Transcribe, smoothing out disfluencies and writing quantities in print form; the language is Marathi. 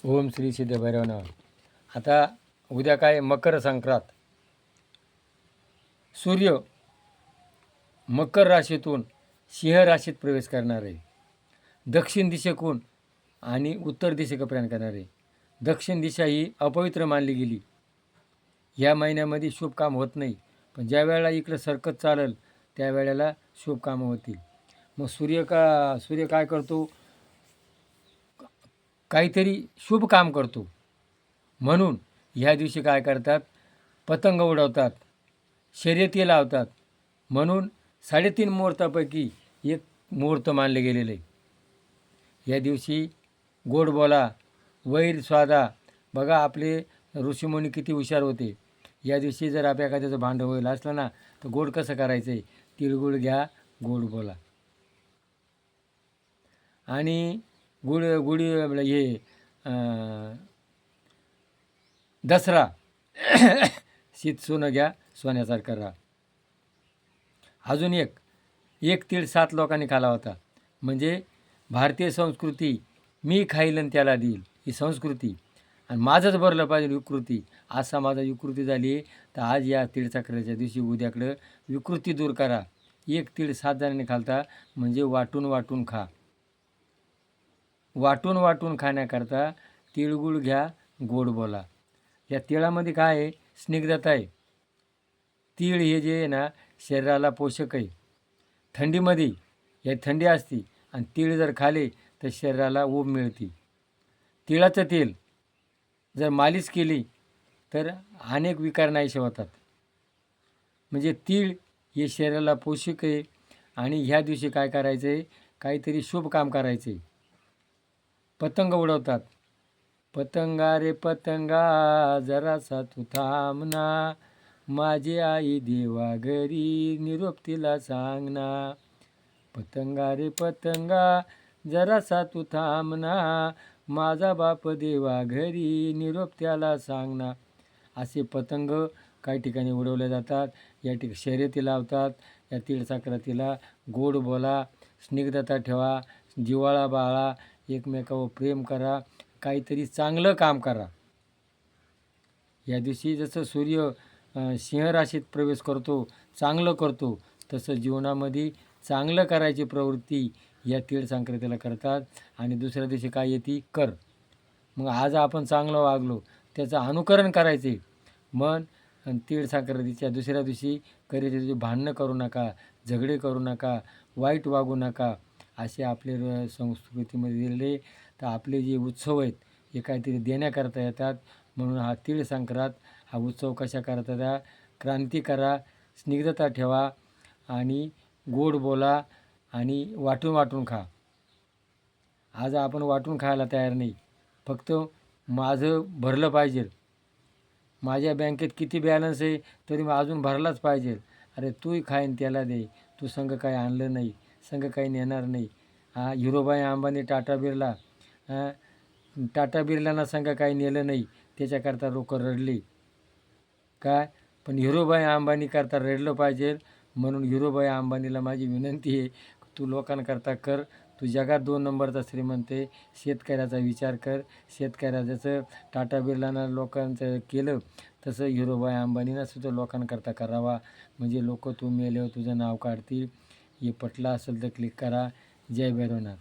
ओम श्री सिद्ध भैरवनाथ. आता उद्या काय मकर संक्रांत. सूर्य मकर राशीतून सिंह राशीत प्रवेश करणार आहे. दक्षिण दिशेकडून आणि उत्तर दिशेकडे प्रयाण करणार आहे. दक्षिण दिशा ही अपवित्र मानली गेली. या महिन्यामध्ये शुभ काम होत नाही, पण ज्या वेळेला इकडं सरकत चालेल त्यावेळेला शुभ कामं होतील. मग सूर्य काय करतो? काहीतरी शुभ काम करतो. म्हणून ह्या दिवशी काय करतात? पतंग उडवतात, शर्यती लावतात. म्हणून 3.5 मुहूर्तापैकी एक मुहूर्त मानले गेलेले आहे. या दिवशी गोड बोला, वैर स्वादा. बघा आपले ऋषीमुनी किती हुशार होते. या दिवशी जर आपल्या एखाद्याचं भांडण होईल असलं ना, तर गोड कसं करायचं आहे? तिळगुळ घ्या, गोड बोला. आणि गुढी हे दसरा शीत सोनं घ्या, सोन्यासारखं राहा. अजून एक तीळ 7 लोकांनी खाला होता. म्हणजे भारतीय संस्कृती, मी खाईल आणि त्याला देईल, ही संस्कृती. आणि माझंच भरलं पाहिजे विकृती, असा माझा विकृती झाली. तर आज या तीळसाखरेच्या दिवशी उद्याकडं विकृती दूर करा. एक तीळ 7 जणांनी खालता, म्हणजे वाटून वाटून खा. वाटून वाटून खाण्याकरता तिळगुळ घ्या, गोड बोला. या तिळामध्ये काय आहे? स्निग्धता आहे. तीळ हे जे आहे ना, शरीराला पोषक आहे. थंडीमध्ये या थंडी असते आणि तीळ जर खाले तर शरीराला ऊब मिळते. तिळाचं तेल जर मालिश केली तर अनेक विकार नाहीसे होतात. म्हणजे तीळ हे शरीराला पोषक आहे. आणि ह्या दिवशी काय करायचं आहे? काहीतरी शुभ काम करायचं आहे. पतंग उडवतात. पतंगा रे पतंगा, जरासा तू थांबना, माझी आई देवा घरी, निरोप तिला सांगना. पतंगा रे पतंगा, जरासा तू थांबना, माझा बाप देवा घरी, निरोप त्याला सांगना. असे पतंग काही ठिकाणी उडवले जातात. या ठिकाणी शर्यती लावतात. या तीळसाखरातीला गोड बोला, स्निग्धता ठेवा, जिव्हाळा बाळा, एकमेकावर प्रेम करा, काहीतरी चांगलं काम करा. या दिवशी जसं सूर्य सिंह राशीत प्रवेश करतो, चांगलं करतो, तसं जीवनामध्ये चांगलं करायची प्रवृत्ती या तीळ संक्रांतीला करतात. आणि दुसऱ्या दिवशी काय येते? कर. मग आज आपण चांगलं वागलो त्याचं अनुकरण करायचे. मन तीळ संक्रांतीच्या दुसऱ्या दिवशी करीच्या दिवशी भांडणं करू नका, झगडे करू नका, वाईट वागू नका, असे आपले संस्कृतीमध्ये दिलेले. तर आपले जे उत्सव आहेत हे काहीतरी देण्याकरता येतात. म्हणून हा तीळ संक्रांत हा उत्सव कशा करता द्या? क्रांती करा, स्निग्धता ठेवा आणि गोड बोला आणि वाटून वाटून खा. आज आपण वाटून खायला तयार नाही. फक्त माझं भरलं पाहिजे. माझ्या बँकेत किती बॅलन्स आहे तरी मग अजून भरलाच पाहिजे. अरे तूही खाईन त्याला दे, तू संघ काही आणलं नाही, संघ काही नेणार नाही. हिरोबाई अंबानी टाटा बिर्लांना संघ काही नेलं नाही, त्याच्याकरता लोक रडले काय. पण हिरोबाई अंबानी करता रडलं पाहिजे. म्हणून हिरोबाई अंबानीला माझी विनंती आहे, तू लोकांकरता कर. तू जगात 2 नंबरचा श्रीमंत आहे. शेतकऱ्याचा विचार कर. शेतकऱ्या जसं टाटा बिर्लांना लोकांचं केलं तसं हिरोबाई अंबानीनं सुद्धा लोकांकरता करावा. म्हणजे लोक तू मेल्यावर तुझं नाव काढतील. हे पटलं असेल तर क्लिक करा. जय भैरवनाथ.